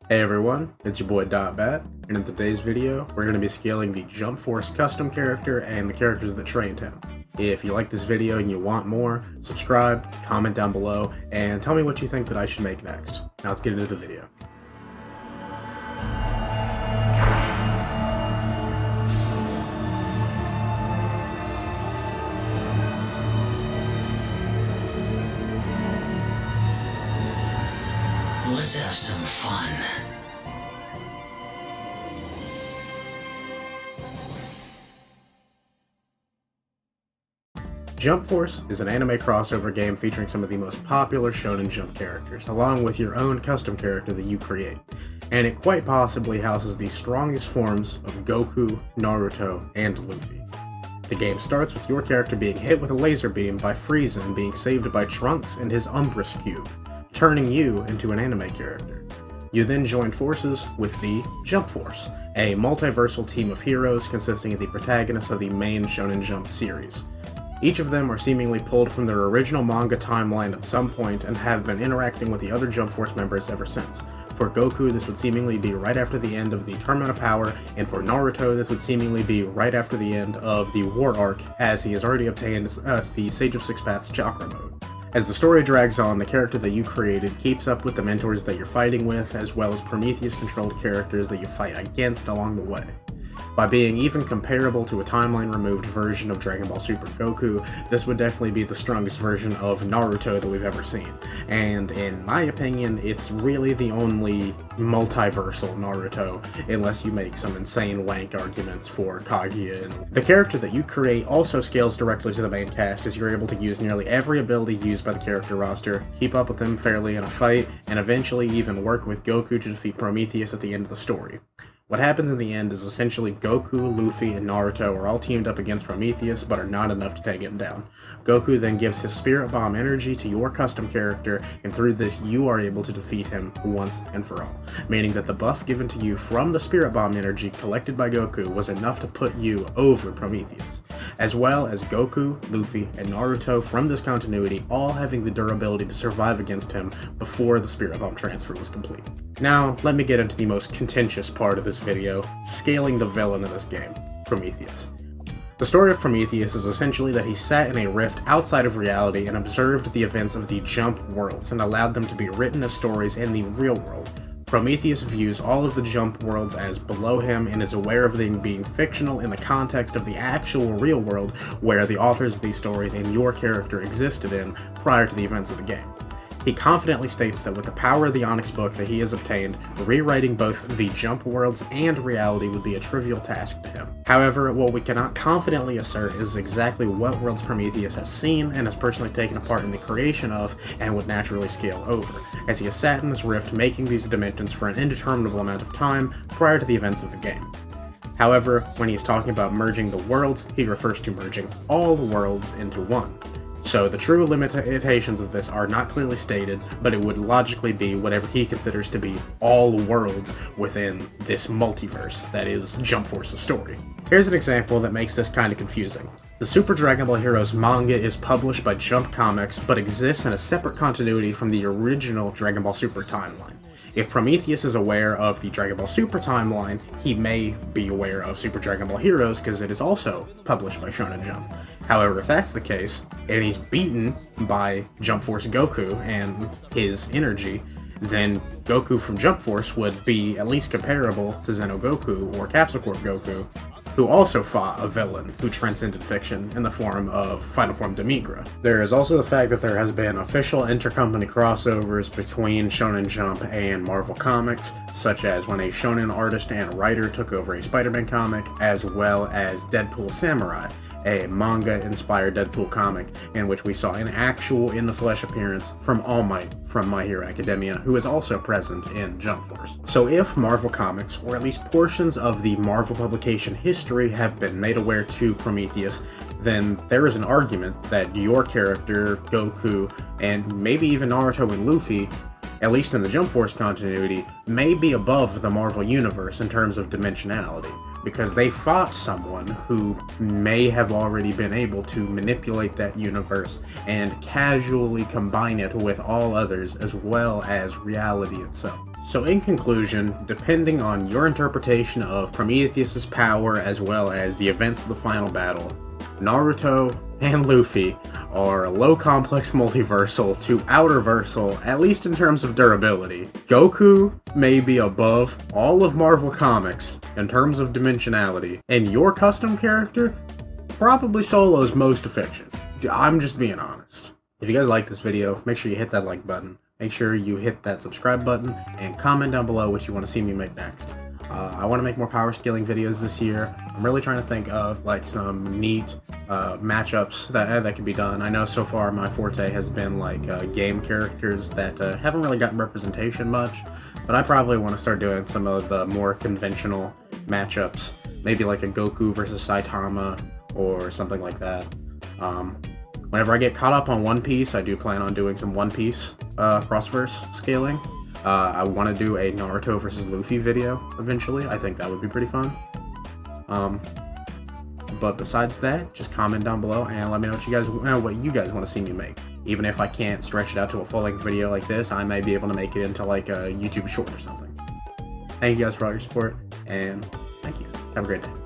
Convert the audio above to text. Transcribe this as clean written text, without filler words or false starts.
Hey everyone, it's your boy Dotbat, and in today's video, we're going to be scaling the Jump Force custom character and the characters that trained him. If you like this video and you want more, subscribe, comment down below, and tell me what you think that I should make next. Now let's get into the video. Let's have some fun. Jump Force is an anime crossover game featuring some of the most popular Shonen Jump characters, along with your own custom character that you create, and it quite possibly houses the strongest forms of Goku, Naruto, and Luffy. The game starts with your character being hit with a laser beam by Frieza and being saved by Trunks and his Umbrus Cube, turning you into an anime character. You then join forces with the Jump Force, a multiversal team of heroes consisting of the protagonists of the main Shonen Jump series. Each of them are seemingly pulled from their original manga timeline at some point and have been interacting with the other Jump Force members ever since. For Goku, this would seemingly be right after the end of the Tournament of Power, and for Naruto, this would seemingly be right after the end of the War Arc, as he has already obtained the Sage of Six Paths Chakra Mode. As the story drags on, the character that you created keeps up with the mentors that you're fighting with, as well as Prometheus-controlled characters that you fight against along the way. By being even comparable to a timeline-removed version of Dragon Ball Super Goku, this would definitely be the strongest version of Naruto that we've ever seen. And in my opinion, it's really the only multiversal Naruto, unless you make some insane wank arguments for Kaguya. The character that you create also scales directly to the main cast, as you're able to use nearly every ability used by the character roster, keep up with them fairly in a fight, and eventually even work with Goku to defeat Prometheus at the end of the story. What happens in the end is essentially Goku, Luffy, and Naruto are all teamed up against Prometheus, but are not enough to take him down. Goku then gives his Spirit Bomb energy to your custom character, and through this you are able to defeat him once and for all, meaning that the buff given to you from the Spirit Bomb energy collected by Goku was enough to put you over Prometheus, as well as Goku, Luffy, and Naruto from this continuity all having the durability to survive against him before the Spirit Bomb transfer was complete. Now, let me get into the most contentious part of this video, scaling the villain in this game, Prometheus. The story of Prometheus is essentially that he sat in a rift outside of reality and observed the events of the Jump worlds and allowed them to be written as stories in the real world. Prometheus views all of the Jump worlds as below him and is aware of them being fictional in the context of the actual real world where the authors of these stories and your character existed in prior to the events of the game. He confidently states that with the power of the Onyx book that he has obtained, rewriting both the Jump worlds and reality would be a trivial task to him. However, what we cannot confidently assert is exactly what worlds Prometheus has seen and has personally taken a part in the creation of and would naturally scale over, as he has sat in this rift making these dimensions for an indeterminable amount of time prior to the events of the game. However, when he is talking about merging the worlds, he refers to merging all the worlds into one. So the true limitations of this are not clearly stated, but it would logically be whatever he considers to be all worlds within this multiverse that is Jump Force's story. Here's an example that makes this kind of confusing. The Super Dragon Ball Heroes manga is published by Jump Comics, but exists in a separate continuity from the original Dragon Ball Super timeline. If Prometheus is aware of the Dragon Ball Super timeline, he may be aware of Super Dragon Ball Heroes because it is also published by Shonen Jump. However, if that's the case, and he's beaten by Jump Force Goku and his energy, then Goku from Jump Force would be at least comparable to Xeno Goku or Capsule Corp Goku, who also fought a villain who transcended fiction in the form of Final Form Demigra. There is also the fact that there has been official intercompany crossovers between Shonen Jump and Marvel Comics, such as when a Shonen artist and writer took over a Spider-Man comic, as well as Deadpool Samurai, a manga-inspired Deadpool comic in which we saw an actual in-the-flesh appearance from All Might from My Hero Academia, who is also present in Jump Force. So if Marvel Comics, or at least portions of the Marvel publication history, have been made aware to Prometheus, then there is an argument that your character, Goku, and maybe even Naruto and Luffy, at least in the Jump Force continuity, may be above the Marvel Universe in terms of dimensionality, because they fought someone who may have already been able to manipulate that universe and casually combine it with all others as well as reality itself. So in conclusion, depending on your interpretation of Prometheus's power as well as the events of the final battle, Naruto and Luffy are low complex multiversal to outerversal, at least in terms of durability. Goku may be above all of Marvel Comics in terms of dimensionality, and your custom character probably solos most of fiction. I'm just being honest. If you guys like this video, make sure you hit that like button, make sure you hit that subscribe button, and comment down below what you want to see me make next. I want to make more power scaling videos this year. I'm really trying to think of like some neat matchups that could be done. I know so far my forte has been like game characters that haven't really gotten representation much, but I probably want to start doing some of the more conventional matchups, maybe like a Goku versus Saitama or something like that. Whenever I get caught up on One Piece, I do plan on doing some One Piece crossverse scaling. I want to do a Naruto versus Luffy video eventually. I think that would be pretty fun. But besides that, just comment down below and let me know what you guys want to see me make. Even if I can't stretch it out to a full-length video like this, I may be able to make it into like a YouTube short or something. Thank you guys for all your support, and thank you. Have a great day.